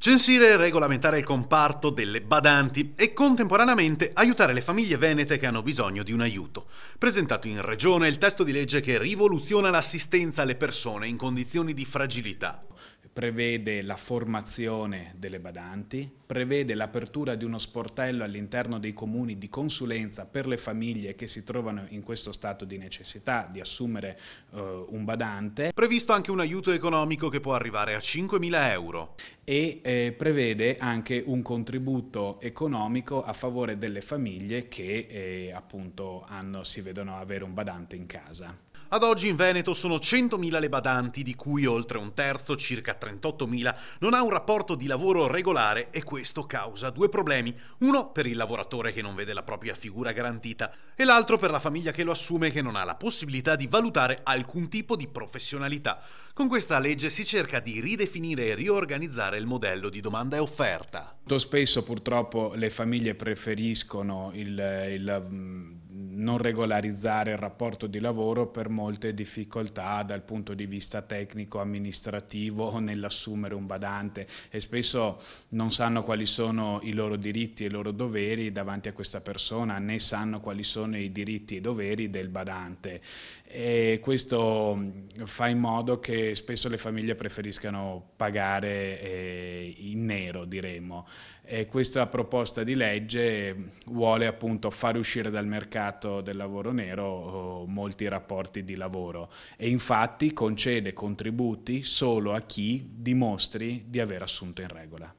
Censire e regolamentare il comparto delle badanti e contemporaneamente aiutare le famiglie venete che hanno bisogno di un aiuto. Presentato in Regione il testo di legge che rivoluziona l'assistenza alle persone in condizioni di fragilità. Prevede la formazione delle badanti, prevede l'apertura di uno sportello all'interno dei comuni di consulenza per le famiglie che si trovano in questo stato di necessità di assumere un badante. Previsto anche un aiuto economico che può arrivare a 5.000 euro. E prevede anche un contributo economico a favore delle famiglie che appunto si vedono avere un badante in casa. Ad oggi in Veneto sono 100.000 le badanti, di cui oltre un terzo, circa 38.000, non ha un rapporto di lavoro regolare e questo causa due problemi. Uno per il lavoratore che non vede la propria figura garantita e l'altro per la famiglia che lo assume che non ha la possibilità di valutare alcun tipo di professionalità. Con questa legge si cerca di ridefinire e riorganizzare il modello di domanda e offerta. Molto spesso purtroppo le famiglie preferiscono non regolarizzare il rapporto di lavoro per molte difficoltà dal punto di vista tecnico, amministrativo nell'assumere un badante e spesso non sanno quali sono i loro diritti e i loro doveri davanti a questa persona, né sanno quali sono i diritti e i doveri del badante e questo fa in modo che spesso le famiglie preferiscano pagare in nero, diremmo. E questa proposta di legge vuole appunto far uscire dal mercato del lavoro nero molti rapporti di lavoro e infatti concede contributi solo a chi dimostri di aver assunto in regola.